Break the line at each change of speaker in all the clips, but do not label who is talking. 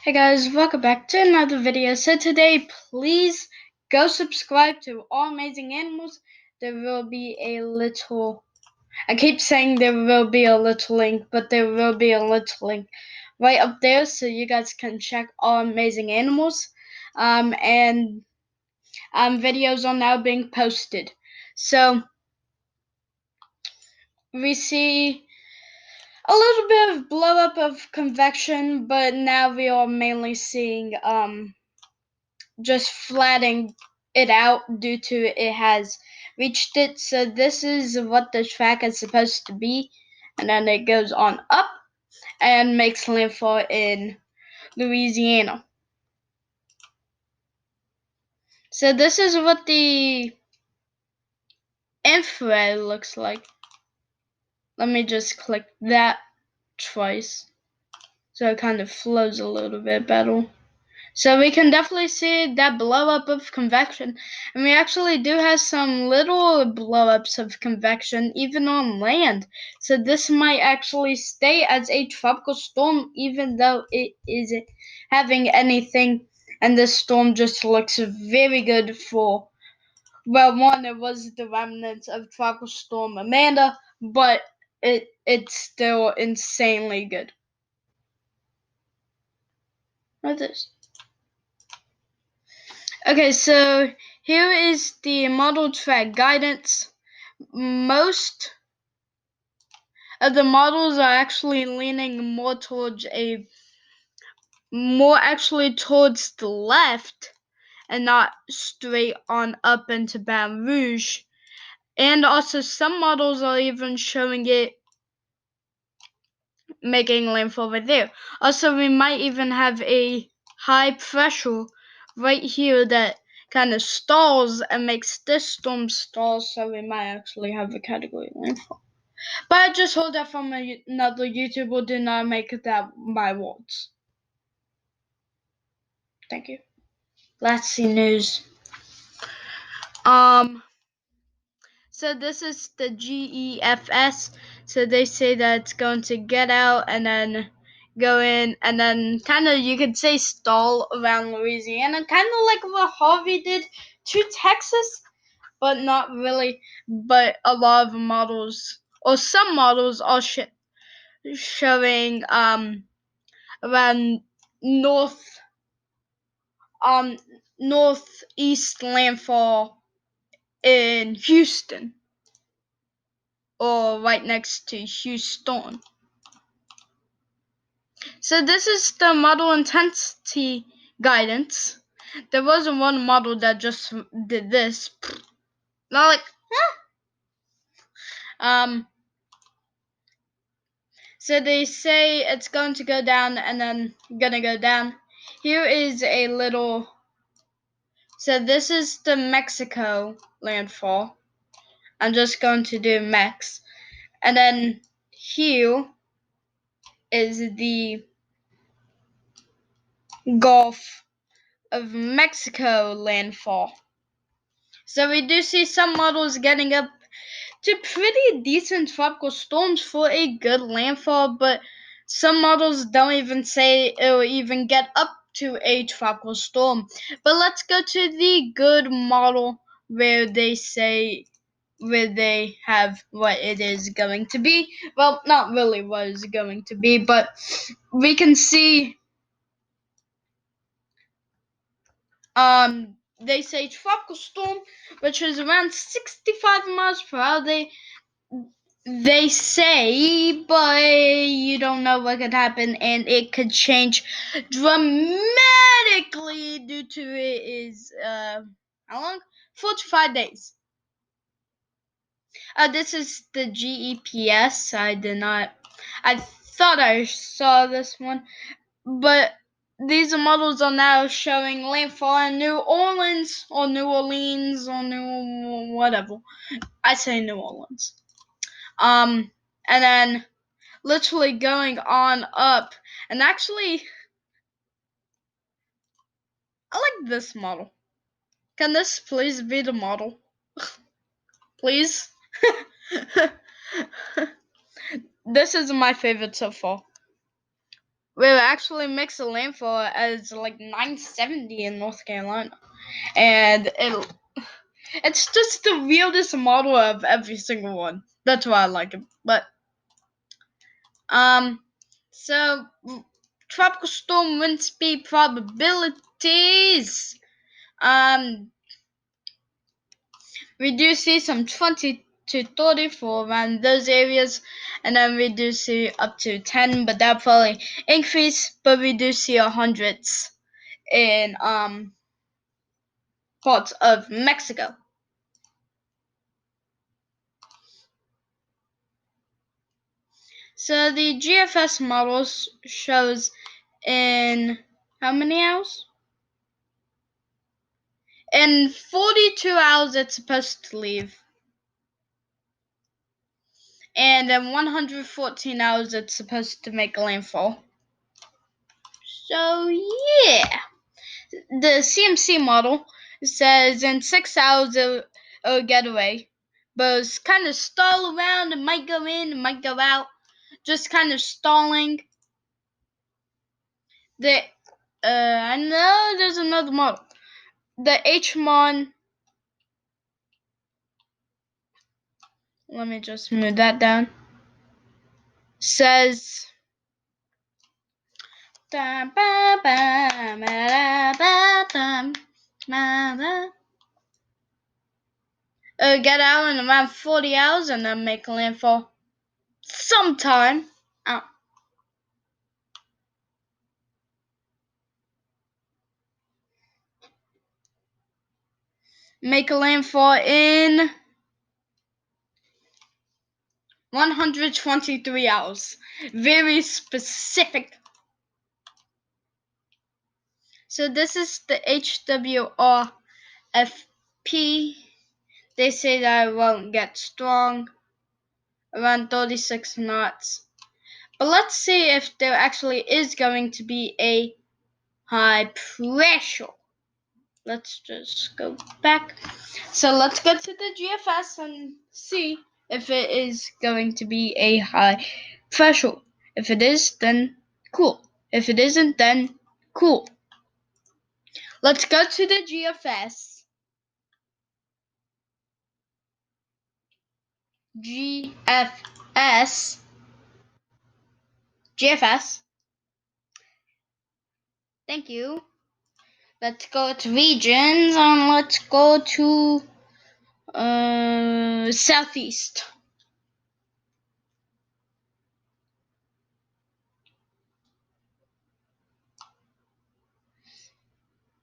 Hey guys, welcome back to another video. So today, please go subscribe to All Amazing Animals. There will be a little, I keep saying there will be a little link, but there will be a little link right up there so you guys can check All Amazing Animals. And videos are now being posted. So we see a little bit of blow up of convection, but now we are mainly seeing just flattening it out due to it has reached it. So this is what the track is supposed to be, and then it goes on up and makes landfall in Louisiana. So this is what the infrared looks like. Let me just click that twice so it kind of flows a little bit better. So we can definitely see that blow up of convection. And we actually do have some little blow ups of convection even on land. So this might actually stay as a tropical storm even though it isn't having anything. And this storm just looks very good for, well, one, it was the remnants of Tropical Storm Amanda, but it's still insanely good. What's this? Okay, so here is the model track guidance. Most of the models are actually leaning more towards the left and not straight on up into Baton Rouge. And also some models are even showing it making landfall right there. Also, we might even have a high pressure right here that kind of stalls and makes this storm stall, so we might actually have a category landfall. But I just heard that from another YouTuber. Do not make that my words. Thank you. Let's see news. So this is the GEFS. So they say that it's going to get out and then go in and then kind of, you could say, stall around Louisiana, kind of like what Harvey did to Texas, but not really. But a lot of models, or some models, are showing around northeast landfall in Houston, or right next to Houston. So this is the model intensity guidance. There wasn't one model that just did this. Not like, so they say it's going to go down and then gonna go down. Here is a little, so this is the Mexico landfall. I'm just going to do Mex. And then here is the Gulf of Mexico landfall. So we do see some models getting up to pretty decent tropical storms for a good landfall, but some models don't even say it'll even get up to a tropical storm. But let's go to the good model where they have what it is going to be. Well, not really what it's going to be, but we can see they say tropical storm, which is around 65 miles per hour. They say, but you don't know what could happen, and it could change dramatically due to it is how long? 4 to 5 days. This is the GEPS. I thought I saw this one, but these models are now showing landfall in New Orleans or New Orleans or New whatever. I say New Orleans. And then literally going on up. And actually, I like this model. Can this please be the model? Please? This is my favorite so far. will actually makes a landfall as like 970 in North Carolina, and it's just the weirdest model of every single one. That's why I like it. But so tropical storm wind speed probabilities. We do see some 20 to 30 for around those areas, and then we do see up to 10, but that probably increase. But we do see hundreds in parts of Mexico. So the GFS models shows in how many hours? In 42 hours it's supposed to leave. And in 114 hours it's supposed to make landfall. So yeah. The CMC model says in 6 hours it'll get away. But it's kind of stall around. It might go in, it might go out. Just kind of stalling. I know there's another model. The HMON. Let me just move that down. Says. Get out in around 40 hours and then make landfall sometime. Make a landfall in 123 hours. Very specific. So this is the HWRFP. They say that it won't get strong, around 36 knots. But let's see if there actually is going to be a high pressure. Let's just go back. So let's go to the GFS and see if it is going to be a high pressure. If it is, then cool. If it isn't, then cool. Let's go to the GFS. GFS. Thank you. Let's go to regions and let's go to southeast.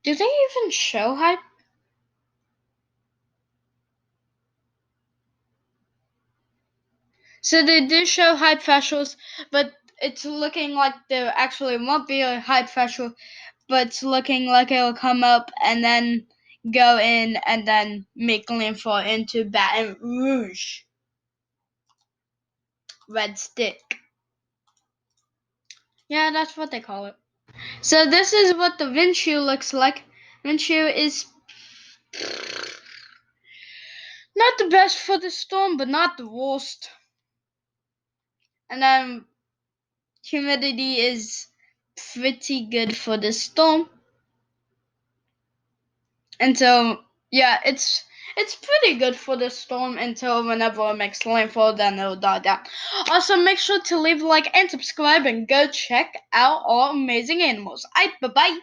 Do they even show high? So they do show high pressures, but it's looking like there actually won't be a high pressure, but it's looking like it'll come up and then go in and then make landfall into Baton Rouge. Red stick. Yeah, that's what they call it. So this is what the wind shear looks like. Wind shear is not the best for the storm, but not the worst. And then humidity is pretty good for the storm. And so, yeah, it's pretty good for the storm until whenever it makes landfall, then it'll die down. Also, make sure to leave a like and subscribe and go check out our amazing animals. Bye-bye.